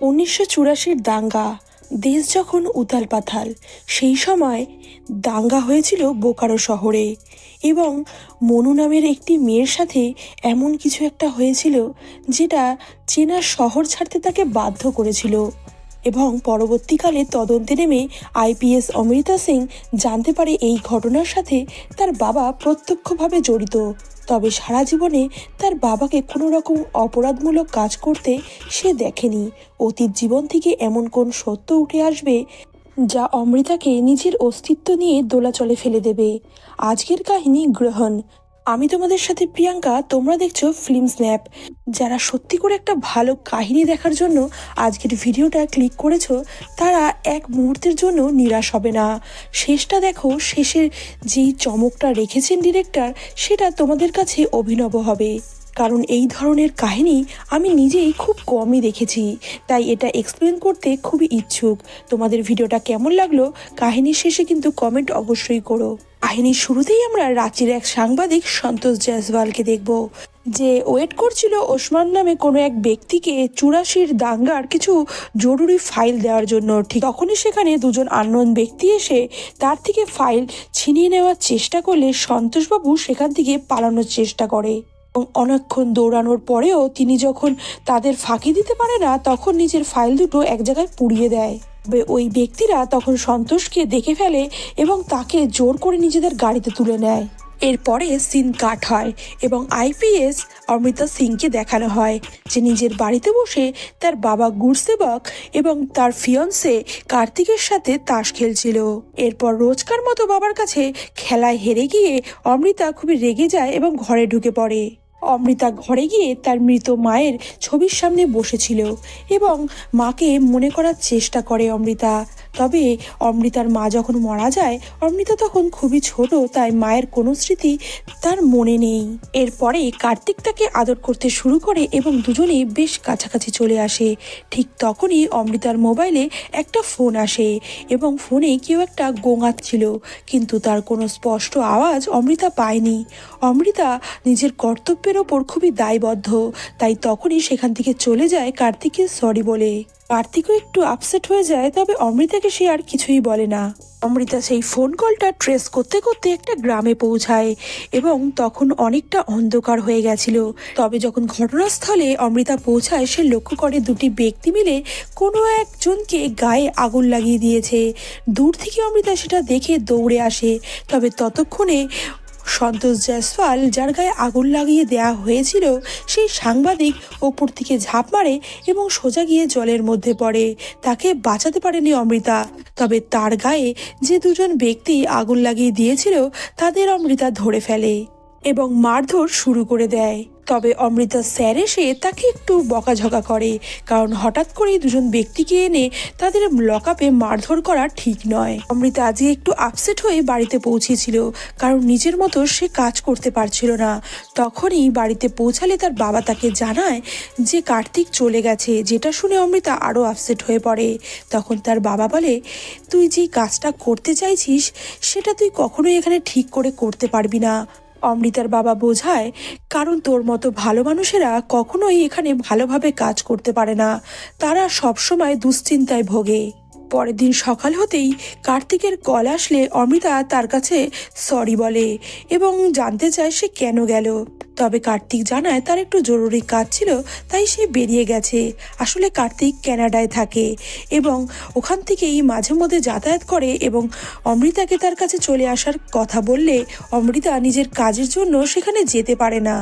1984 দাঙ্গা। দেশ যখন উথাল পাথাল, সেই সময় দাঙ্গা হয়েছিল বোকারো শহরে এবং মনু নামের একটি মেয়ের সাথে এমন কিছু একটা হয়েছিল যেটা চেনা শহর ছাড়তে তাকে বাধ্য করেছিল। এবং পরবর্তীকালে তদন্তে নেমে আইপিএস অমৃতা সিং জানতে পারে এই ঘটনার সাথে তার বাবা প্রত্যক্ষভাবে জড়িত। তবে সারা জীবনে তার বাবাকে কোনো রকম অপরাধমূলক কাজ করতে সে দেখেনি। অতীত জীবন থেকে এমন কোন সত্য উঠে আসবে যা অমৃতাকে নিজের অস্তিত্ব নিয়ে দোলাচলে ফেলে দেবে। আজকের কাহিনী গ্রহণ। আমি তোমাদের সাথে প্রিয়াঙ্কা, তোমরা দেখছো ফিল্ম স্ন্যাপ। যারা সত্যি করে একটা ভালো কাহিনী দেখার জন্য আজকের ভিডিওটা ক্লিক করেছো, তারা এক মুহূর্তের জন্য নিরাশ হবে না। শেষটা দেখো, শেষের যেই চমকটা রেখেছেন ডিরেক্টর, সেটা তোমাদের কাছে অভিনব হবে। কারণ এই ধরনের কাহিনী আমি নিজেই খুব কমই দেখেছি, তাই এটা এক্সপ্লেন করতে খুবই ইচ্ছুক। তোমাদের ভিডিওটা কেমন লাগলো কাহিনীর শেষে কিন্তু কমেন্ট অবশ্যই করো। কাহিনীর শুরুতেই আমরা রাঁচির এক সাংবাদিক সন্তোষ জয়সওয়ালকে দেখব, যে ওয়েট করছিল ওসমান নামে কোনো এক ব্যক্তিকে 84 দাঙ্গার কিছু জরুরি ফাইল দেওয়ার জন্য। ঠিক তখনই সেখানে দুজন আননোন ব্যক্তি এসে তার থেকে ফাইল ছিনিয়ে নেওয়ার চেষ্টা করলে সন্তোষবাবু সেখান থেকে পালানোর চেষ্টা করে এবং অনেকক্ষণ দৌড়ানোর পরেও তিনি যখন তাদের ফাঁকি দিতে পারে না, তখন নিজের ফাইল দুটো এক জায়গায় পুড়িয়ে দেয়। ওই ব্যক্তিরা তখন সন্তোষকে দেখে ফেলে এবং তাকে জোর করে নিজেদের গাড়িতে তুলে নেয়। এরপরে সিন কাট হয় এবং আইপিএস অমৃতা সিংকে দেখানো হয় যে নিজের বাড়িতে বসে তার বাবা গুরসেবক এবং তার ফিয়ন্সে কার্তিকের সাথে তাস খেলছিল। এরপর রোজকার মতো বাবার কাছে খেলায় হেরে গিয়ে অমৃতা খুবই রেগে যায় এবং ঘরে ঢুকে পড়ে। অমৃতা ঘরে গিয়ে তার মৃত মায়ের ছবির সামনে বসেছিল এবং মাকে মনে করার চেষ্টা করে অমৃতা। তবে অমৃতার মা যখন মারা যায়, অমৃতা তখন খুবই ছোট, তাই মায়ের কোনো স্মৃতি তার মনে নেই। এরপরে কার্তিক তাকে আদর করতে শুরু করে এবং দুজনেই বেশ কাছাকাছি চলে আসে। ঠিক তখনই অমৃতার মোবাইলে একটা ফোন আসে এবং ফোনে কেউ একটা গোঙাচ্ছিল, কিন্তু তার কোনো স্পষ্ট আওয়াজ অমৃতা পায়নি। অমৃতা নিজের কর্তব্যের ওপর খুবই দায়বদ্ধ, তাই তখনই সেখান থেকে চলে যায় কার্তিককে সরি বলে। কার্তিকও একটু আপসেট হয়ে যায়, তবে অমৃতাকে সে আর কিছুই বলে না। অমৃতা সেই ফোন কলটা ট্রেস করতে করতে একটা গ্রামে পৌঁছায় এবং তখন অনেকটা অন্ধকার হয়ে গেছিল। তবে যখন ঘটনাস্থলে অমৃতা পৌঁছায়, সে লক্ষ্য করে দুটি ব্যক্তি মিলে কোনো একজনকে গায়ে আগুন লাগিয়ে দিয়েছে। দূর থেকে অমৃতা সেটা দেখে দৌড়ে আসে, তবে ততক্ষণে সন্তোষ জয়সওয়াল, যার গায়ে আগুন লাগিয়ে দেয়া হয়েছিল, সেই সাংবাদিক ওপর থেকে ঝাঁপ মারে এবং সোজা গিয়ে জলের মধ্যে পড়ে। তাকে বাঁচাতে পারেনি অমৃতা, তবে তার গায়ে যে দুজন ব্যক্তি আগুন লাগিয়ে দিয়েছিল তাদের অমৃতা ধরে ফেলে এবং মারধর শুরু করে দেয়। তবে অমৃতা স্যার এসে তাকে একটু বকাঝকা করে, কারণ হঠাৎ করেই দুজন ব্যক্তিকে এনে তাদের লকআপে মারধর করা ঠিক নয়। অমৃতা আজকে একটু আপসেট হয়ে বাড়িতে পৌঁছেছিল, কারণ নিজের মতো সে কাজ করতে পারছিল না। তখনই বাড়িতে পৌঁছালে তার বাবা তাকে জানায় যে কার্তিক চলে গেছে, যেটা শুনে অমৃতা আরও আপসেট হয়ে পড়ে। তখন তার বাবা বলে, তুই যে কাজটা করতে চাইছিস সেটা তুই কখনোই এখানে ঠিক করে করতে পারবি না। অমৃতার বাবা বোঝায়, কারণ তোর মতো ভালো মানুষেরা কখনোই এখানে ভালোভাবে কাজ করতে পারে না, তারা সবসময় দুশ্চিন্তায় ভোগে। পরের দিন সকাল হতেই কার্তিকের কল আসলে অমৃতা তার কাছে সরি বলে এবং জানতে চায় সে কেন গেল। তবে কার্তিক জানায় তার একটু জরুরি কাজ ছিল, তাই সে বেরিয়ে গেছে। আসলে কার্তিক কানাডায় থাকে এবং ওখান থেকেই মাঝে মধ্যে যাতায়াত করে এবং অমৃতাকে তার কাছে চলে আসার কথা বললে অমৃতা নিজের কাজের জন্য সেখানে যেতে পারে না।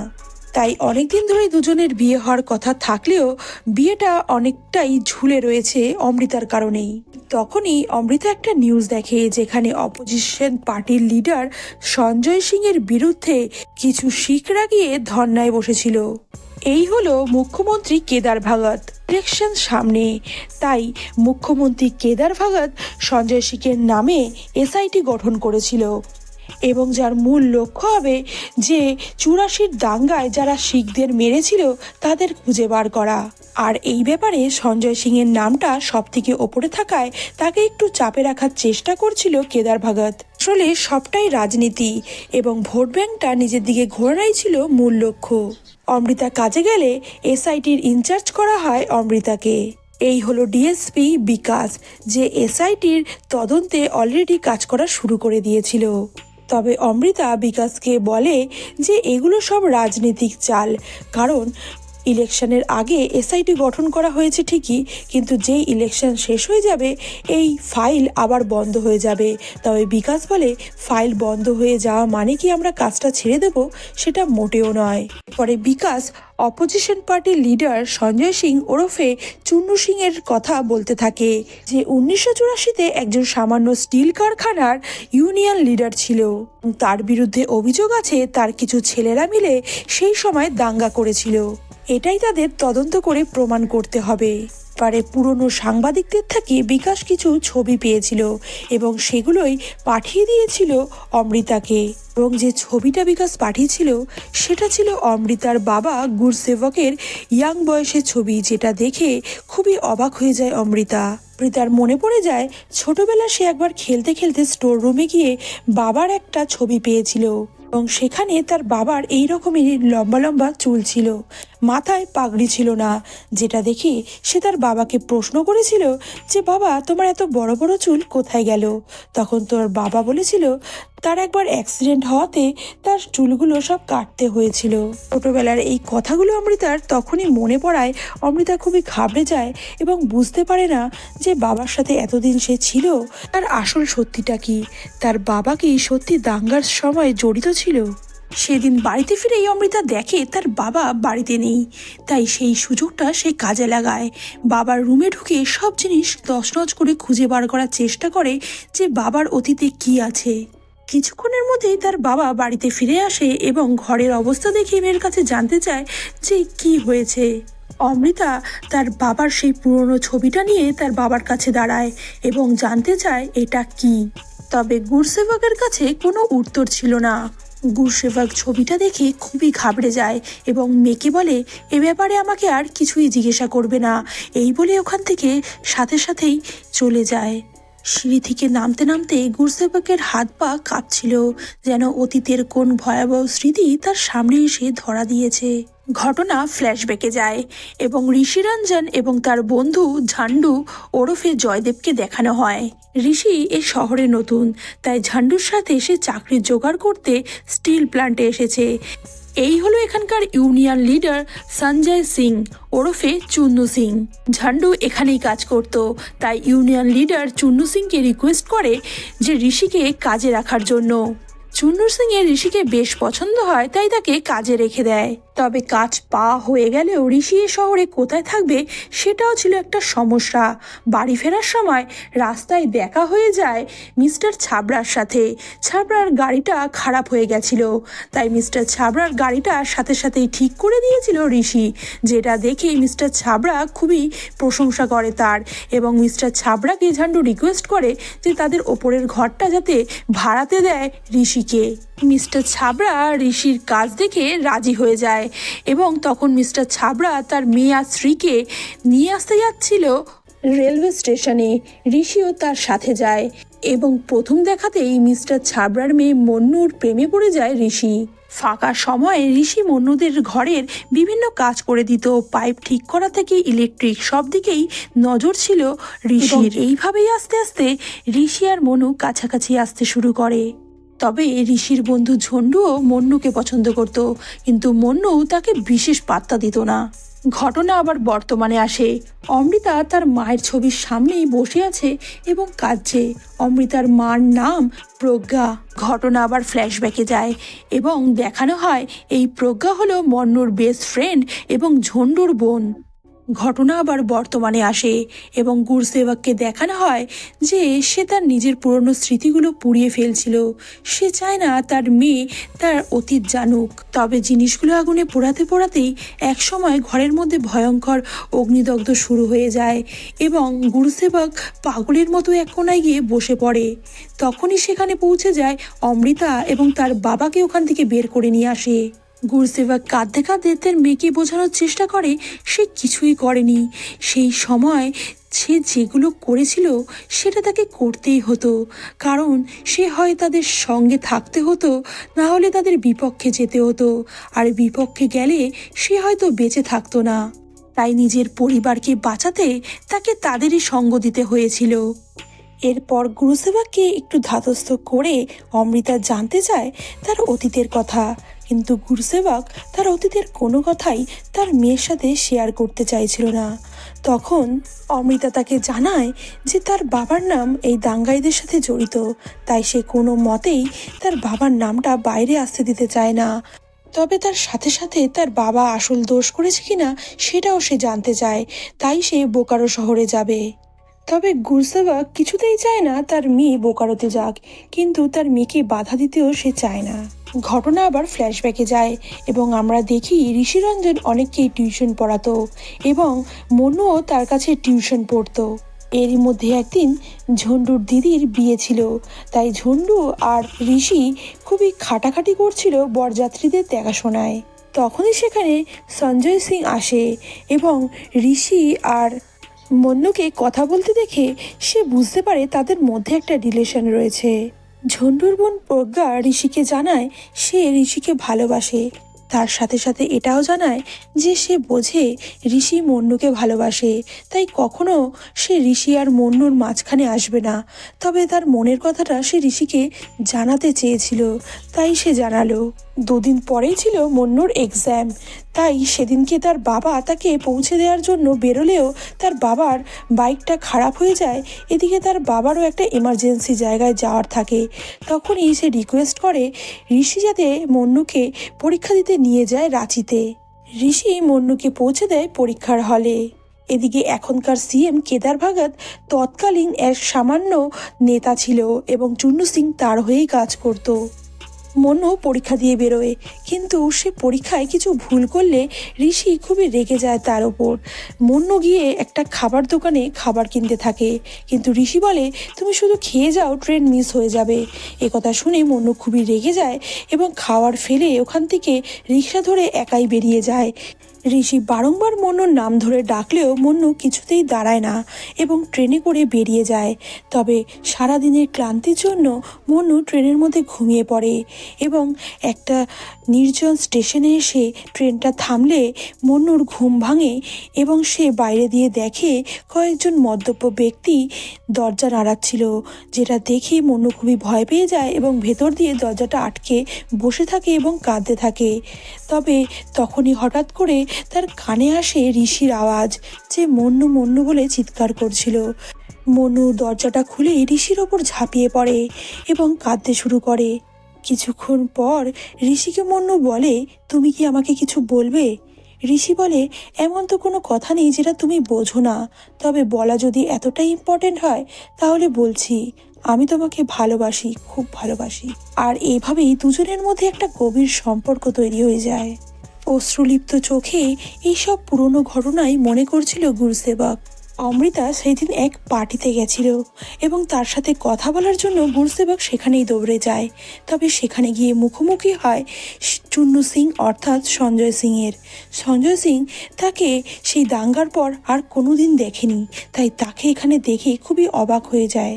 তাই অনেকদিন ধরে দুজনের বিয়ে হওয়ার কথা থাকলেও বিয়েটা অনেকটাই ঝুলে রয়েছে অমৃতার কারণেই। তখনই অমৃতা একটা নিউজ দেখে, যেখানে অপোজিশন পার্টির লিডার সঞ্জয় সিং এর বিরুদ্ধে কিছু শিখরা গিয়ে ধর্নায় বসেছিল। এই হলো মুখ্যমন্ত্রী কেদার ভগত। ইলেকশন সামনে, তাই মুখ্যমন্ত্রী কেদার ভগত সঞ্জয় সিংয়ের নামে এসআইটি গঠন করেছিল এবং যার মূল লক্ষ্য হবে যে 84 দাঙ্গায় যারা শিখদের মেরেছিল তাদের খুঁজে বার করা। আর এই ব্যাপারে সঞ্জয় সিং এর নামটা সব থেকে ওপরে থাকায় তাকে একটু চাপে রাখার চেষ্টা করছিল কেদার ভগত। আসলে সবটাই রাজনীতি এবং ভোট ব্যাংকটা নিজের দিকে ঘোরানোই ছিল মূল লক্ষ্য। অমৃতা কাজে গেলে এসআইটির ইনচার্জ করা হয় অমৃতাকে। এই হলো ডিএসপি বিকাশ, যে এসআইটির তদন্তে অলরেডি কাজ করা শুরু করে দিয়েছিল। তবে অমৃতা বিকাশকে বলে যে এগুলো সব রাজনৈতিক চাল, কারণ ইলেকশনের আগে এসআইটি গঠন করা হয়েছে ঠিকই, কিন্তু যেই ইলেকশন শেষ হয়ে যাবে এই ফাইল আবার বন্ধ হয়ে যাবে। তবে বিকাশ বলে ফাইল বন্ধ হয়ে যাওয়া মানে কি আমরা কাজটা ছেড়ে দেব? সেটা মোটেও নয়। পরে বিকাশ অপোজিশন পার্টির লিডার সঞ্জয় সিং ওরফে চুন্নু সিং এর কথা বলতে থাকে, যে 1984-তে একজন সামান্য স্টিল কারখানার ইউনিয়ন লিডার ছিল। তার বিরুদ্ধে অভিযোগ আছে তার কিছু ছেলেরা মিলে সেই সময় দাঙ্গা করেছিল। এটাই তাদের তদন্ত করে প্রমাণ করতে হবে। পরে পুরনো সাংবাদিকদের থেকে বিকাশ কিছু ছবি পেয়েছিল এবং সেগুলোই পাঠিয়ে দিয়েছিল অমৃতাকে। এবং যে ছবিটা বিকাশ পাঠিয়েছিল সেটা ছিল অমৃতার বাবা গুরসেবকের ইয়াং বয়সের ছবি, যেটা দেখে খুবই অবাক হয়ে যায় অমৃতা। অমৃতার মনে পড়ে যায় ছোটবেলা সে একবার খেলতে খেলতে স্টোর রুমে গিয়ে বাবার একটা ছবি পেয়েছিল এবং সেখানে তার বাবার এই রকমের লম্বা লম্বা চুল ছিল, মাথায় পাগড়ি ছিল না, যেটা দেখে সে তার বাবাকে প্রশ্ন করেছিল যে বাবা তোমার এত বড় বড় চুল কোথায় গেল? তখন তোর বাবা বলেছিল তার একবার অ্যাক্সিডেন্ট হওয়াতে তার চুলগুলো সব কাটতে হয়েছিল। ছোটবেলার এই কথাগুলো অমৃতার তখনই মনে পড়ায় অমৃতা খুবই ঘাবড়ে যায় এবং বুঝতে পারে না যে বাবার সাথে এতদিন সে ছিল তার আসল সত্যিটা কি। তার বাবা কি সত্যি দাঙ্গার সময় জড়িত ছিল? সেদিন বাড়িতে ফিরেই অমৃতা দেখে তার বাবা বাড়িতে নেই, তাই সেই সুযোগটা সে কাজে লাগায়। বাবার রুমে ঢুকে সব জিনিস তছনছ করে খুঁজে বার করার চেষ্টা করে যে বাবার অতীতে কি আছে। কিছুক্ষণের মধ্যেই তার বাবা বাড়িতে ফিরে আসে এবং ঘরের অবস্থা দেখে মেয়ের কাছে জানতে চায় যে কি হয়েছে। অমৃতা তার বাবার সেই পুরনো ছবিটা নিয়ে তার বাবার কাছে দাঁড়ায় এবং জানতে চায় এটা কি। তবে গুরসেবকের কাছে কোনো উত্তর ছিল না। গুরসেবক ছবিটা দেখে খুবই ঘাবড়ে যায় এবং মেয়েকে বলে এ ব্যাপারে আমাকে আর কিছুই জিজ্ঞাসা করবে না, এই বলে ওখান থেকে সাথে সাথেই চলে যায়। সিঁড়ি থেকে নামতে নামতে গুরসেবকের হাত পা কাঁপছিল, যেন অতীতের কোন ভয়াবহ স্মৃতি তার সামনে এসে ধরা দিয়েছে। ঘটনা ফ্ল্যাশব্যাকে যায় এবং ঋষিরঞ্জন এবং তার বন্ধু ঝান্ডু ওরফে জয়দেবকে দেখানো হয়। ঋষি এই শহরে নতুন, তাই ঝান্ডুর সাথে সে চাকরির জোগাড় করতে স্টিল প্ল্যান্টে এসেছে। এই হলো এখানকার ইউনিয়ন লিডার সঞ্জয় সিং ওরফে চুন্নু সিং। ঝান্ডু এখানেই কাজ করত, তাই ইউনিয়ন লিডার চুন্নু সিংকে রিকোয়েস্ট করে যে ঋষিকে কাজে রাখার জন্য। চুন্নু সিং এর ঋষিকে বেশ পছন্দ হয়, তাই তাকে কাজে রেখে দেয়। তবে কাজ পাওয়া হয়ে গেলেও ঋষি এ শহরে কোথায় থাকবে সেটাও ছিল একটা সমস্যা। বাড়ি ফেরার সময় রাস্তায় দেখা হয়ে যায় মিস্টার ছাবড়ার সাথে। ছাবড়ার গাড়িটা খারাপ হয়ে গেছিল, তাই মিস্টার ছাবড়ার গাড়িটা সাথে সাথেই ঠিক করে দিয়েছিল ঋষি, যেটা দেখে মিস্টার ছাবড়া খুবই প্রশংসা করে তার। এবং মিস্টার ছাবড়াকে ঝান্ডু রিকোয়েস্ট করে যে তাদের ওপরের ঘরটা যাতে ভাড়াতে দেয় ঋষিকে। মিস্টার ছাবড়া ঋষির কাজ দেখে রাজি হয়ে যায় এবং তখন মিস্টার ছাবড়া তার মেয়ে আর স্ত্রীকে নিয়ে আসতে যাচ্ছিল রেলওয়ে স্টেশনে। ঋষিও তার সাথে যায় এবং প্রথম দেখাতেই মিস্টার ছাবড়ার মেয়ে মন্নুর প্রেমে পড়ে যায় ঋষি। ফাঁকা সময়ে ঋষি মন্নুদের ঘরের বিভিন্ন কাজ করে দিত, পাইপ ঠিক করা থেকে ইলেকট্রিক সব দিকেই নজর ছিল ঋষির। এইভাবেই আস্তে আস্তে ঋষি আর মনু কাছাকাছি আসতে শুরু করে। তবে ঋষির বন্ধু ঝন্ডুও মন্নুকে পছন্দ করত, কিন্তু মন্নু তাকে বিশেষ পাত্তা দিত না। ঘটনা আবার বর্তমানে আসে। অমৃতা তার মায়ের ছবির সামনেই বসে আছে এবং কাঁদছে। অমৃতার মার নাম প্রজ্ঞা। ঘটনা আবার ফ্ল্যাশব্যাকে যায় এবং দেখানো হয় এই প্রজ্ঞা হলো মন্নুর বেস্ট ফ্রেন্ড এবং ঝন্ডুর বোন। ঘটনা আবার বর্তমানে আসে এবং গুরসেবককে দেখানো হয় যে সে তার নিজের পুরনো স্মৃতিগুলো পুড়িয়ে ফেলছিল। সে চায় না তার মেয়ে তার অতীত জানুক। তবে জিনিসগুলো আগুনে পোড়াতে পোড়াতেই একসময় ঘরের মধ্যে ভয়ঙ্কর অগ্নিদগ্ধ শুরু হয়ে যায় এবং গুরসেবক পাগলের মতো এক কোনায় গিয়ে বসে পড়ে। তখনই সেখানে পৌঁছে যায় অমৃতা এবং তার বাবাকে ওখান থেকে বের করে নিয়ে আসে। গুরসেবক কাঁদতে কাঁদতে তার মেয়েকে বোঝানোর চেষ্টা করে সে কিছুই করেনি। সেই সময় সে যেগুলো করেছিল সেটা তাকে করতেই হতো, কারণ সে হয় তাদের সঙ্গে থাকতে হতো, না হলে তাদের বিপক্ষে যেতে হতো, আর বিপক্ষে গেলে সে হয়তো বেঁচে থাকতো না। তাই নিজের পরিবারকে বাঁচাতে তাকে তাদেরই সঙ্গ দিতে হয়েছিল। এরপর গুরুসেবককে একটু ধাতস্থ করে অমৃতা জানতে চায় তার অতীতের কথা, কিন্তু গুরুসেবক তার অতীতের কোনো কথাই তার মেয়ের সাথে শেয়ার করতে চাইছিল না। তখন অমৃতা তাকে জানায় যে তার বাবার নাম এই দাঙ্গাইদের সাথে জড়িত, তাই সে কোনো মতেই তার বাবার নামটা বাইরে আসতে দিতে চায় না। তবে তার সাথে সাথে তার বাবা আসল দোষ করেছে কিনা সেটাও সে জানতে চায়, তাই সে বোকারো শহরে যাবে। তবে গুরসেবক কিছুতেই চায় না তার মেয়ে বোকারোতে যাক, কিন্তু তার মেয়েকে বাধা দিতেও সে চায় না। ঘটনা আবার ফ্ল্যাশব্যাকে যায় এবং আমরা দেখি ঋষিরঞ্জন অনেককেই টিউশন পড়াতো এবং মনুও তার কাছে টিউশন পড়তো। এরই মধ্যে একদিন ঝন্ডুর দিদির বিয়ে ছিল, তাই ঝন্ডু আর ঋষি খুবই খাটাখাটি করছিল বরযাত্রীদের দেখাশোনায়। তখনই সেখানে সঞ্জয় সিং আসে এবং ঋষি আর মন্নুকে কথা বলতে দেখে সে বুঝতে পারে তাদের মধ্যে একটা রিলেশন রয়েছে। ঝন্ডুর বোন প্রজ্ঞা ঋষিকে জানায় সে ঋষিকে ভালোবাসে, তার সাথে সাথে এটাও জানায় যে সে বোঝে ঋষি মন্নুকে ভালোবাসে, তাই কখনো সে ঋষি আর মন্নুর মাঝখানে আসবে না। তবে তার মনের কথাটা সে ঋষিকে জানাতে চেয়েছিল, তাই সে জানালো। দুদিন পরেই ছিল মন্নুর এক্সাম, তাই সেদিনকে তার বাবা তাকে পৌঁছে দেওয়ার জন্য বেরোলেও তার বাবার বাইকটা খারাপ হয়ে যায়। এদিকে তার বাবারও একটা এমার্জেন্সি জায়গায় যাওয়ার থাকে। তখনই সে রিকোয়েস্ট করে ঋষি যাতে মন্নুকে পরীক্ষা দিতে নিয়ে যায় রাঁচিতে। ঋষি মন্নুকে পৌঁছে দেয় পরীক্ষার হলে। এদিকে এখনকার সিএম কেদার ভাগত তৎকালীন এক সামান্য নেতা ছিল এবং চুন্নু সিং তার হয়েই কাজ করত। মনু পরীক্ষা দিয়ে বেরোয়, কিন্তু সে পরীক্ষায় কিছু ভুল করলে ঋষি খুবই রেগে যায় তার ওপর। মন্নু গিয়ে একটা খাবার দোকানে খাবার কিনতে থাকে, কিন্তু ঋষি বলে তুমি শুধু খেয়ে যাও, ট্রেন মিস হয়ে যাবে। কথা শুনে মন্নু খুবই রেগে যায় এবং খাবার ফেলে ওখান থেকে রিক্সা ধরে একাই বেরিয়ে যায়। ঋষি বারংবার মন্নুর নাম ধরে ডাকলেও মন্নু কিছুতেই দাঁড়ায় না এবং ট্রেনে করে বেরিয়ে যায়। তবে সারাদিনের ক্লান্তির জন্য মন্নু ট্রেনের মধ্যে ঘুমিয়ে পড়ে এবং একটা নির্জন স্টেশনে এসে ট্রেনটা থামলে মন্নুর ঘুম ভাঙে এবং সে বাইরে দিয়ে দেখে কয়েকজন মদ্যপ ব্যক্তি দরজা নাড়াচ্ছিল, যেটা দেখে মন্নু খুবই ভয় পেয়ে যায় এবং ভেতর দিয়ে দরজাটা আটকে বসে থাকে এবং কাঁদতে থাকে। তবে তখনই হঠাৎ করে তার কানে আসে ঋষির আওয়াজ, যে মন্নু মন্নু বলে চিৎকার করছিল। মন্নু দরজাটা খুলে ঋষির ওপর ঝাঁপিয়ে পড়ে এবং কাঁদতে শুরু করে। কিছুক্ষণ পর ঋষিকে মন্নু বলে, তুমি কি আমাকে কিছু বলবে? ঋষি বলে, এমন তো কোনো কথা নেই যেটা তুমি বোঝো না, তবে বলা যদি এতটাই ইম্পর্টেন্ট হয় তাহলে বলছি, আমি তোমাকে ভালোবাসি, খুব ভালোবাসি। আর এইভাবেই দুজনের মধ্যে একটা গভীর সম্পর্ক তৈরি হয়ে যায়। অশ্রুলিপ্ত চোখে এইসব পুরনো ঘটনাই মনে করছিল গুরুসেবক। অমৃতা সেই দিন এক পার্টিতে গেছিল এবং তার সাথে কথা বলার জন্য গুরুসেবক সেখানেই দৌড়ে যায়। তবে সেখানে গিয়ে মুখোমুখি হয় চুন্নু সিং অর্থাৎ সঞ্জয় সিংয়ের। সঞ্জয় সিং তাকে সেই দাঙ্গার পর আর কোনোদিন দেখেনি, তাই তাকে এখানে দেখে খুবই অবাক হয়ে যায়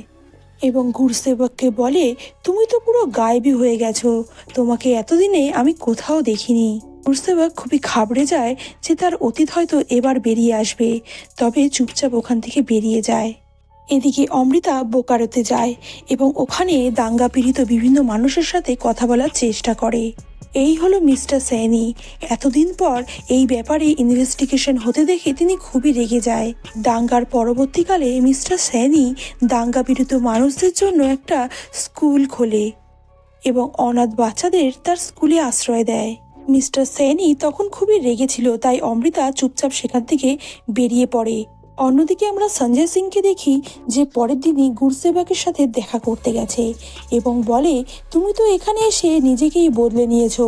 এবং গুরুসেবককে বলে, তুমি তো পুরো গায়েবী হয়ে গেছো, তোমাকে এতদিনে আমি কোথাও দেখিনি। গুরুসেবক খুবই ঘাবড়ে যায় যে তার অতীত হয়তো এবার বেরিয়ে আসবে, তবে চুপচাপ ওখান থেকে বেরিয়ে যায়। এদিকে অমৃতা বোকারোতে যায় এবং ওখানে দাঙ্গা পীড়িত বিভিন্ন মানুষের সাথে কথা বলার চেষ্টা করে। এই হলো মিস্টার স্যানি। এতদিন পর এই ব্যাপারে ইনভেস্টিগেশন হতে দেখে তিনি খুবই রেগে যায়। দাঙ্গার পরবর্তীকালে মিস্টার স্যানি দাঙ্গা পীড়িত মানুষদের জন্য একটা স্কুল খোলে এবং অনাথ বাচ্চাদের তার স্কুলে আশ্রয় দেয়। মিস্টার স্যানি তখন খুবই রেগেছিল, তাই অমৃতা চুপচাপ সেখান থেকে বেরিয়ে পড়ে। অন্যদিকে আমরা সঞ্জয় সিংকে দেখি যে পরের দিনই গুরুসেবকের সাথে দেখা করতে গেছে এবং বলে, তুমি তো এখানে এসে নিজেকেই বদলে নিয়েছো,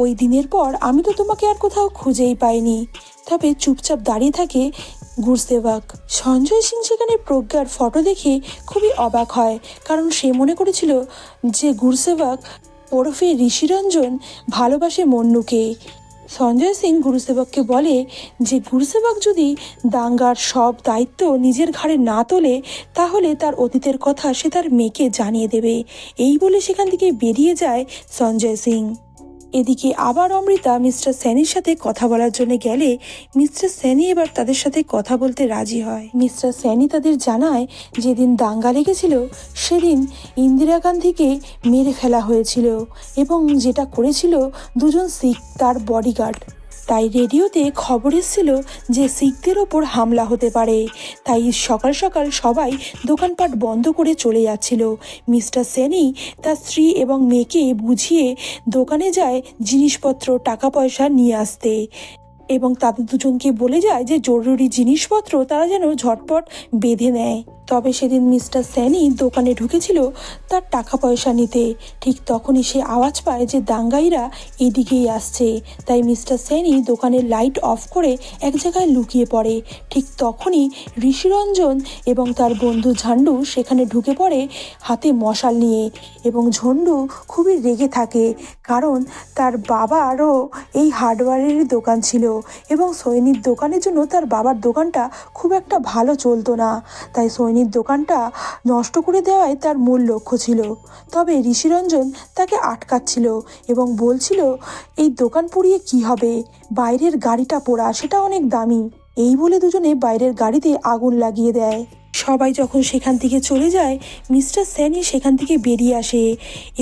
ওই দিনের পর আমি তো তোমাকে আর কোথাও খুঁজেই পাইনি। তবে চুপচাপ দাঁড়িয়ে থাকে গুরুসেবক। সঞ্জয় সিং সেখানে প্রজ্ঞার ফটো দেখে খুবই অবাক হয়, কারণ সে মনে করেছিল যে গুরুসেবক ওরফে ঋষিরঞ্জন ভালোবাসে মন্নুকে। সঞ্জয় সিং গুরুসেবককে বলে যে গুরুসেবক যদি দাঙ্গার সব দায়িত্ব নিজের ঘাড়ে না তোলে তাহলে তার অতীতের কথা সে তার মেয়েকে জানিয়ে দেবে। এই বলে সেখান থেকে বেরিয়ে যায় সঞ্জয় সিং। এদিকে আবার অমৃতা মিস্টার স্যানির সাথে কথা বলার জন্য গেলে মিস্টার স্যানি এবার তাদের সাথে কথা বলতে রাজি হয়। মিস্টার স্যানি তাদের জানায় যেদিন দাঙ্গা লেগেছিল সেদিন ইন্দিরা গান্ধীকে মেরে ফেলা হয়েছিল এবং যেটা করেছিল দুজন শিখ তার বডিগার্ড। তাই রেডিওতে খবর এসেছিল যে শিখদের ওপর হামলা হতে পারে, তাই সকাল সকাল সবাই দোকানপাট বন্ধ করে চলে যাচ্ছিল। মিস্টার সেনি তার স্ত্রী এবং মেয়েকে বুঝিয়ে দোকানে যায় জিনিসপত্র টাকা পয়সা নিয়ে আসতে এবং তাদের দুজনকে বলে যায় যে জরুরি জিনিসপত্র তারা যেন ঝটপট বেঁধে নেয়। তবে সেদিন মিস্টার স্যানি দোকানে ঢুকেছিল তার টাকা পয়সা নিতে, ঠিক তখনই সে আওয়াজ পায় যে দাঙ্গাইরা এদিকেই আসছে। তাই মিস্টার স্যানি দোকানের লাইট অফ করে এক জায়গায় লুকিয়ে পড়ে। ঠিক তখনই ঋষিরঞ্জন এবং তার বন্ধু ঝান্ডু সেখানে ঢুকে পড়ে হাতে মশাল নিয়ে, এবং ঝন্ডু খুবই রেগে থাকে কারণ তার বাবারও এই হার্ডওয়্যারেরই দোকান ছিল এবং সৈনির দোকানের জন্য তার বাবার দোকানটা খুব একটা ভালো চলতো না, তাই সৈনির দোকানটা নষ্ট করে দেওয়াই তার মূল লক্ষ্য ছিল। তবে ঋষিরঞ্জন তাকে আটকাচ্ছিল এবং বলছিল এই দোকান পুড়িয়ে কি হবে, বাইরের গাড়িটা পোড়া, সেটা অনেক দামি। এই বলে দুজনে বাইরের গাড়িতে আগুন লাগিয়ে দেয়। সবাই যখন সেখান থেকে চলে যায় মিস্টার স্যানি সেখান থেকে বেরিয়ে আসে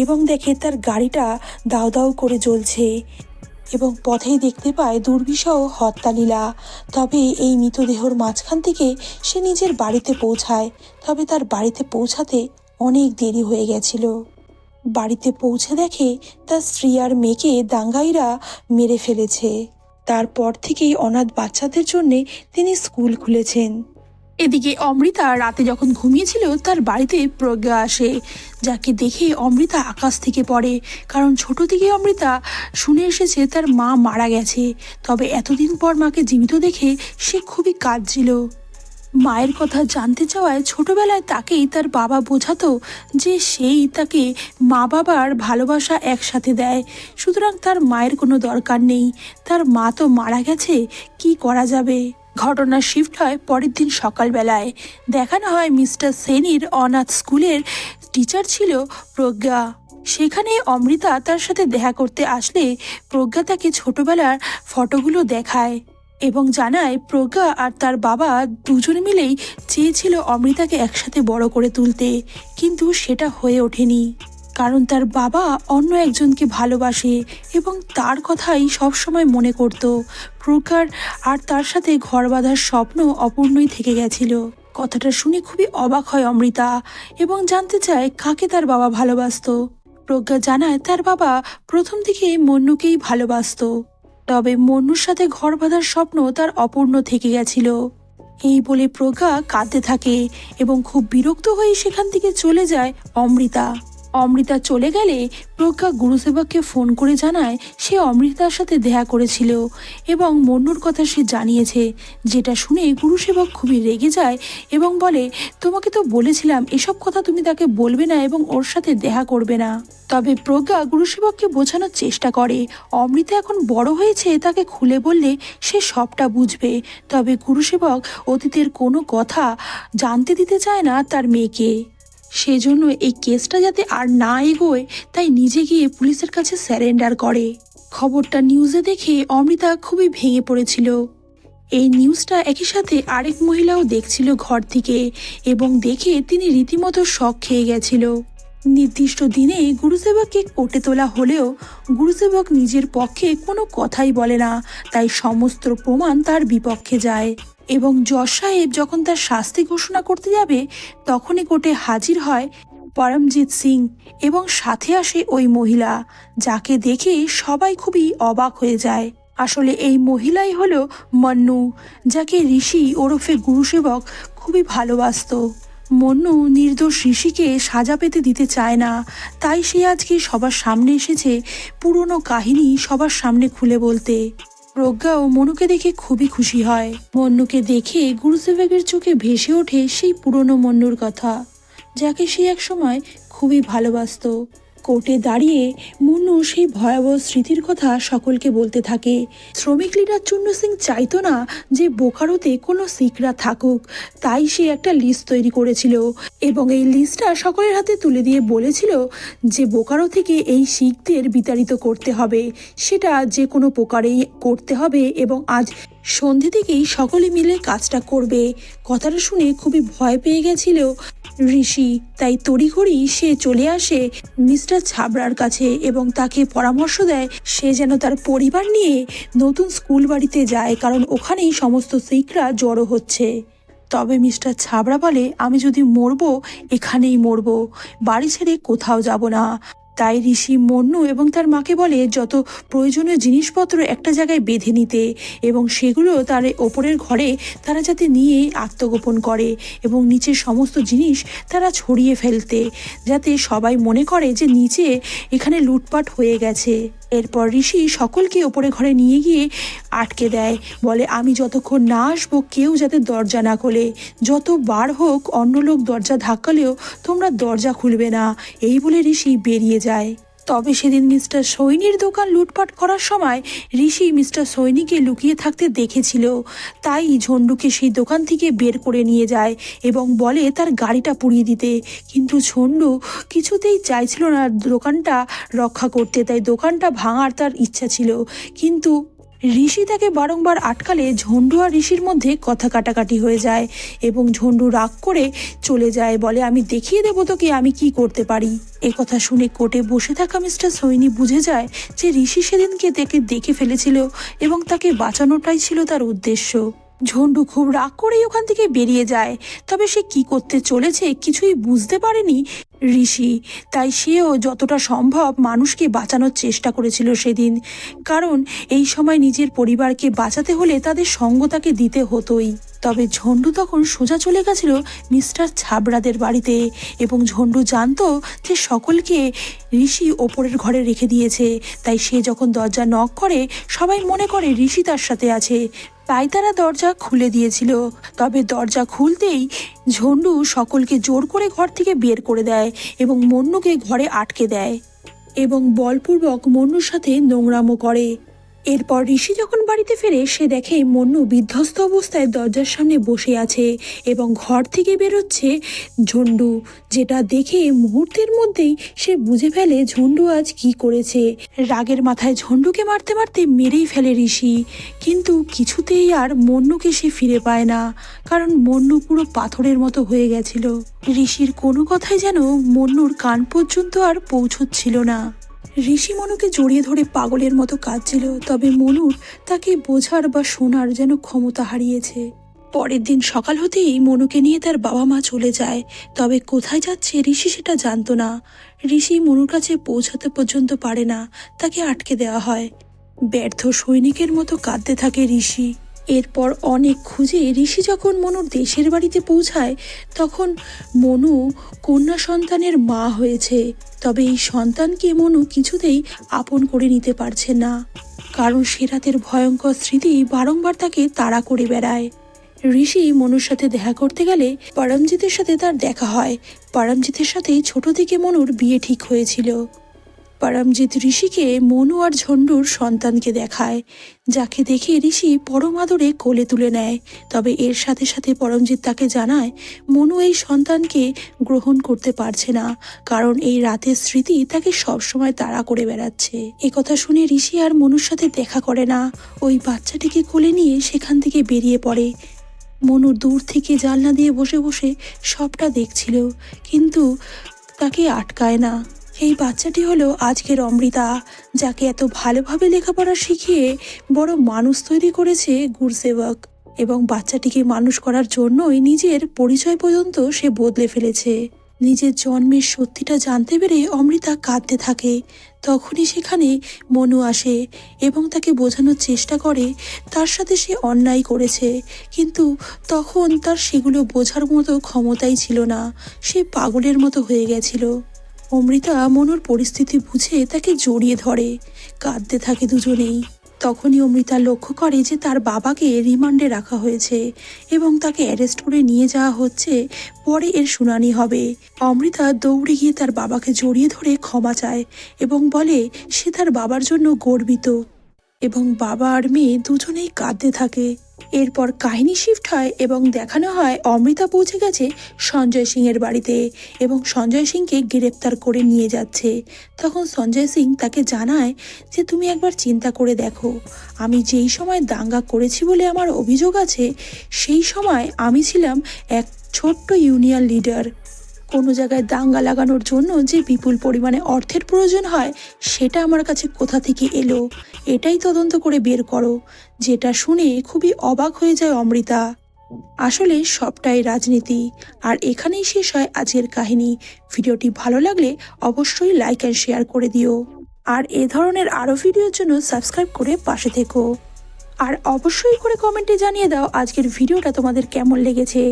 এবং দেখে তার গাড়িটা দাউ দাউ করে জ্বলছে এবং পথেই দেখতে পায় দুর্বিষহ হত্যালীলা। তবে এই মৃতদেহর মাঝখান থেকে সে নিজের বাড়িতে পৌঁছায়, তবে তার বাড়িতে পৌঁছাতে অনেক দেরি হয়ে গেছিল। বাড়িতে পৌঁছে দেখে তার স্ত্রী আর মেয়েকে দাঙ্গাইরা মেরে ফেলেছে। তারপর থেকেই অনাথ বাচ্চাদের জন্যে তিনি স্কুল খুলেছেন। এদিকে অমৃতা রাতে যখন ঘুমিয়েছিল তার বাড়িতে প্রজ্ঞা আসে, যাকে দেখে অমৃতা আকাশ থেকে পড়ে, কারণ ছোট থেকে অমৃতা শুনে এসেছে তার মা মারা গেছে। তবে এতদিন পর মাকে জীবিত দেখে সে খুবই কাঁদছিল। মায়ের কথা জানতে চাওয়ায় ছোটবেলায় তাকেই তার বাবা বোঝাতো যে সেই তাকে মা বাবার ভালোবাসা একসাথে দেয়, সুতরাং তার মায়ের কোনো দরকার নেই, তার মা তো মারা গেছে, কি করা যাবে। ঘটনা শিফট হয় পরের দিন সকালবেলায়। দেখানো হয় মিস্টার সেনির অনাথ স্কুলের টিচার ছিল প্রজ্ঞা। সেখানে অমৃতা তার সাথে দেখা করতে আসলে প্রজ্ঞা তাকে ছোটবেলার ফটোগুলো দেখায় এবং জানায় প্রজ্ঞা আর তার বাবা দুজনে মিলেই চেয়েছিল অমৃতাকে একসাথে বড় করে তুলতে, কিন্তু সেটা হয়ে ওঠেনি কারণ তার বাবা অন্য একজনকে ভালোবাসে এবং তার কথাই সবসময় মনে করত। প্রজ্ঞার আর তার সাথে ঘর বাঁধার স্বপ্ন অপূর্ণই থেকে গেছিল। কথাটা শুনে খুবই অবাক হয় অমৃতা এবং জানতে চায় কাকে তার বাবা ভালোবাসতো। প্রজ্ঞা জানায় তার বাবা প্রথম থেকে মন্নুকেই ভালোবাসতো, তবে মন্নুর সাথে ঘর বাঁধার স্বপ্ন তার অপূর্ণ থেকে গেছিল। এই বলে প্রজ্ঞা কাঁদতে থাকে এবং খুব বিরক্ত হয়ে সেখান থেকে চলে যায় অমৃতা। অমৃতা চলে গেলে প্রজ্ঞা গুরুসেবককে ফোন করে জানায় সে অমৃতার সাথে দেখা করেছিল এবং মন্নুর কথা সে জানিয়েছে, যেটা শুনে গুরুসেবক খুবই রেগে যায় এবং বলে তোমাকে তো বলেছিলাম এসব কথা তুমি তাকে বলবে না এবং ওর সাথে দেখা করবে না। তবে প্রজ্ঞা গুরুসেবককে বোঝানোর চেষ্টা করে অমৃতা এখন বড় হয়েছে, তাকে খুলে বললে সে সবটা বুঝবে। তবে গুরুসেবক অতীতের কোনো কথা জানতে দিতে চায় না তার মেয়েকে, সেজন্য এই কেসটা যাতে আর না এগোয় তাই নিজে গিয়ে পুলিশের কাছে স্যারেন্ডার করে। খবরটা নিউজে দেখে অমৃতা খুবই ভেঙে পড়েছিল। এই নিউজটা একই সাথে আরেক মহিলাও দেখছিল ঘর থেকে এবং দেখে তিনি রীতিমতো শক খেয়ে গেছিল। নির্দিষ্ট দিনে গুরুসেবককে কোর্টে তোলা হলেও গুরুসেবক নিজের পক্ষে কোনো কথাই বলে না, তাই সমস্ত প্রমাণ তার বিপক্ষে যায় এবং জজ সাহেব যখন তার শাস্তি ঘোষণা করতে যাবে তখনই কোর্টে হাজির হয় পরমজিৎ সিং এবং সাথে আসে ওই মহিলা, যাকে দেখে সবাই খুবই অবাক হয়ে যায়। আসলে এই মহিলাই হলো মন্নু, যাকে ঋষি ওরফে গুরুসেবক খুবই ভালোবাসতো। মন্নু নির্দোষ ঋষিকে সাজা পেতে দিতে চায় না, তাই সে আজকে সবার সামনে এসেছে পুরনো কাহিনী সবার সামনে খুলে বলতে। প্রজ্ঞাও মনুকে দেখে খুবই খুশি হয়। মন্নুকে দেখে গুরুসেবকের চোখে ভেসে ওঠে সেই পুরনো মন্নুর কথা, যাকে সে এক সময় খুবই ভালোবাসতো। কোর্টে দাঁড়িয়ে মুন্নু সেই ভয়াবহ স্মৃতির কথা সকলকে বলতে থাকে। শ্রমিক লিডার চুন্নু সিং চাইতো না যে বোকারোতে কোনো শিখরা থাকুক, তাই সে একটা লিস্ট তৈরি করেছিল এবং এই লিস্টটা সকলের হাতে তুলে দিয়ে বলেছিল যে বোকারো থেকে এই শিখদের বিতাড়িত করতে হবে, সেটা যে কোনো প্রকারেই করতে হবে এবং আজ সন্ধে থেকেই সকলে মিলে কাজটা করবে। কথাটা শুনে খুবই ভয় পেয়ে গেছিল ঋষি, তাই তড়িঘড়ি সে চলে আসে মিস্টার ছাবড়ার কাছে এবং তাকে পরামর্শ দেয় সে যেন তার পরিবার নিয়ে নতুন স্কুল বাড়িতে যায়, কারণ ওখানেই সমস্ত শিখরা জড়ো হচ্ছে। তবে মিস্টার ছাবড়া বলে, আমি যদি মরবো এখানেই মরবো, বাড়ি ছেড়ে কোথাও যাব না। তাই ঋষি মন্নু এবং তার মাকে বলে যত প্রয়োজনীয় জিনিসপত্র একটা জায়গায় বেঁধে নিতে এবং সেগুলো তার ওপরের ঘরে তারা যাতে নিয়ে আত্মগোপন করে এবং নিচের সমস্ত জিনিস তারা ছড়িয়ে ফেলতে, যাতে সবাই মনে করে যে নিচে এখানে লুটপাট হয়ে গেছে। এরপর ঋষি সকলকে ওপরে ঘরে নিয়ে গিয়ে আটকে দেয়, বলে আমি যতক্ষণ না আসবো কেউ যাতে দরজা না খোলে, যতবার হোক অন্য লোক দরজা ধাক্কালেও তোমরা দরজা খুলবে না, এই বলে ঋষি বেরিয়ে যায়। তবে সেদিন মিস্টার সৈনির দোকান লুটপাট করার সময় ঋষি মিস্টার সৈনিকে লুকিয়ে থাকতে দেখেছিল, তাই ঝন্ডুকে সেই দোকান থেকে বের করে নিয়ে যায় এবং বলে তার গাড়িটা পুড়িয়ে দিতে, কিন্তু ঝন্ডু কিছুতেই চাইছিল না দোকানটা রক্ষা করতে, তাই দোকানটা ভাঙার তার ইচ্ছা ছিল। কিন্তু ঋষি তাকে বারংবার আটকালে ঝন্ডু আর ঋষির মধ্যে কথা কাটাকাটি হয়ে যায় এবং ঝন্ডু রাগ করে চলে যায়, বলে আমি দেখিয়ে দেবো তোকে আমি কি করতে পারি। এ কথা শুনে কোর্টে বসে থাকা মিস্টার সৈনি বুঝে যায় যে ঋষি সেদিনকে তাকে দেখে ফেলেছিল এবং তাকে বাঁচানোটাই ছিল তার উদ্দেশ্য। ঝন্ডু খুব রাগ করেই ওখান থেকে বেরিয়ে যায়, তবে সে কি করতে চলেছে কিছুই বুঝতে পারেনি ঋষি, তাই সেও যতটা সম্ভব মানুষকে বাঁচানোর চেষ্টা করেছিল সেদিন, কারণ এই সময় নিজের পরিবারকে বাঁচাতে হলে তাদের সঙ্গ তাকে দিতে হতোই। তবে ঝন্ডু তখন সোজা চলে গেছিল মিস্টার ছাবড়াদের বাড়িতে এবং ঝন্ডু জানতো যে সকলকে ঋষি ওপরের ঘরে রেখে দিয়েছে, তাই সে যখন দরজা নক করে সবাই মনে করে ঋষি তার সাথে আছে, তাই তারা দরজা খুলে দিয়েছিল। তবে দরজা খুলতেই ঝন্ডু সকলকে জোর করে ঘর থেকে বের করে দেয় এবং মন্নুকে ঘরে আটকে দেয় এবং বলপূর্বক মন্নুর সাথে নোংরামো করে। এরপর ঋষি যখন বাড়িতে ফেরে সে দেখে মন্নু বিধ্বস্ত অবস্থায় দরজার সামনে বসে আছে এবং ঘর থেকে বেরোচ্ছে ঝন্ডু, যেটা দেখে মুহূর্তের মধ্যেই সে বুঝে ফেলে ঝন্ডু আজ কি করেছে। রাগের মাথায় ঝন্ডুকে মারতে মারতে মেরেই ফেলে ঋষি, কিন্তু কিছুতেই আর মন্নুকে সে ফিরে পায় না, কারণ মন্নু পুরো পাথরের মতো হয়ে গেছিল। ঋষির কোনো কথাই যেন মন্নুর কান পর্যন্ত আর পৌঁছচ্ছিল না। ঋষি মনুকে জড়িয়ে ধরে পাগলের মতো কাঁদছিল, তবে মনুর তাকে বোঝার বা শোনার যেন ক্ষমতা হারিয়েছে। পরের দিন সকাল হতেই মনুকে নিয়ে তার বাবা মা চলে যায়, তবে কোথায় যাচ্ছে ঋষি সেটা জানতো না। ঋষি মনুর কাছে পৌঁছাতে পর্যন্ত পারে না, তাকে আটকে দেওয়া হয়। ব্যর্থ সৈনিকের মতো কাঁদতে থাকে ঋষি। এরপর অনেক খুঁজে ঋষি যখন মনুর দেশের বাড়িতে পৌঁছায় তখন মনু কন্যা সন্তানের মা হয়েছে, তবে এই সন্তানকে মনু কিছুতেই আপন করে নিতে পারছে না, কারণ সে রাতের ভয়ঙ্কর স্মৃতি বারংবার তাকে তাড়া করে বেড়ায়। ঋষি মনুর সাথে দেখা করতে গেলে পরমজিতের সাথে তার দেখা হয়। পরমজিতের সাথেই ছোট থেকে মনুর বিয়ে ঠিক হয়েছিল। পরমজিৎ ঋষিকে মনু আর ঝন্ডুর সন্তানকে দেখায়, যাকে দেখে ঋষি পরম আদরে কোলে তুলে নেয়। তবে এর সাথে সাথে পরমজিৎ তাকে জানায় মনু এই সন্তানকে গ্রহণ করতে পারছে না, কারণ এই রাতের স্মৃতি তাকে সবসময় তাড়া করে বেড়াচ্ছে। এ কথা শুনে ঋষি আর মনুর সাথে দেখা করে না, ওই বাচ্চাটিকে কোলে নিয়ে সেখান থেকে বেরিয়ে পড়ে। মনু দূর থেকে জানলা দিয়ে বসে বসে সবটা দেখছিল, কিন্তু তাকে আটকায় না। এই বাচ্চাটি হলো আজকের অমৃতা, যাকে এত ভালোভাবে লেখাপড়া শিখিয়ে বড় মানুষ তৈরি করেছে গুরসেবক, এবং বাচ্চাটিকে মানুষ করার জন্যই নিজের পরিচয় পর্যন্ত সে বদলে ফেলেছে। নিজের জন্মের সত্যিটা জানতে পেরে অমৃতা কাঁদতে থাকে। তখনই সেখানে মনু আসে এবং তাকে বোঝানোর চেষ্টা করে তার সাথে সে অন্যায় করেছে, কিন্তু তখন তার সেগুলো বোঝার মতো ক্ষমতাই ছিল না, সে পাগলের মতো হয়ে গেছিল। অমৃতা মনুর পরিস্থিতি বুঝে তাকে জড়িয়ে ধরে, কাঁদতে থাকে দুজনেই। তখনই অমৃতা লক্ষ্য করে যে তার বাবাকে রিমান্ডে রাখা হয়েছে এবং তাকে অ্যারেস্ট করে নিয়ে যাওয়া হচ্ছে, পরে এর শুনানি হবে। অমৃতা দৌড়ে গিয়ে তার বাবাকে জড়িয়ে ধরে ক্ষমা চায় এবং বলে সে তার বাবার জন্য গর্বিত, এবং বাবা আর মেয়ে দুজনেই কাঁদতে থাকে। এরপর কাহিনী শিফট হয় এবং দেখানো হয় অমৃতা পৌঁছে গেছে সঞ্জয় সিং এর বাড়িতে এবং সঞ্জয় সিংকে গ্রেপ্তার করে নিয়ে যাচ্ছে। তখন সঞ্জয় সিং তাকে জানায় যে তুমি একবার চিন্তা করে দেখো, আমি যেই সময় দাঙ্গা করেছি বলে আমার অভিযোগ আছে, সেই সময় আমি ছিলাম এক ছোট্ট ইউনিয়ন লিডার। কোনো জায়গায় দাঙ্গা লাগানোর জন্য যে বিপুল পরিমাণে অর্থের প্রয়োজন হয় সেটা আমার কাছে কোথা থেকে এলো, এটাই তদন্ত করে বের করো। যেটা শুনে খুবই অবাক হয়ে যায় অমৃতা। আসলে সবটাই রাজনীতি। আর এখানেই শেষ হয় আজকের কাহিনী। ভিডিওটি ভালো লাগলে অবশ্যই লাইক অ্যান্ড শেয়ার করে দিও, আর এ ধরনের আরও ভিডিওর জন্য সাবস্ক্রাইব করে পাশে থেকো। আর অবশ্যই করে কমেন্টে জানিয়ে দাও আজকের ভিডিওটা তোমাদের কেমন লেগেছে।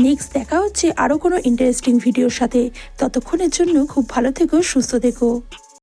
নেক্সট দেখা হচ্ছে আরও কোনো ইন্টারেস্টিং ভিডিওর সাথে। ততক্ষণের জন্য খুব ভালো থেকো, সুস্থ থেকো।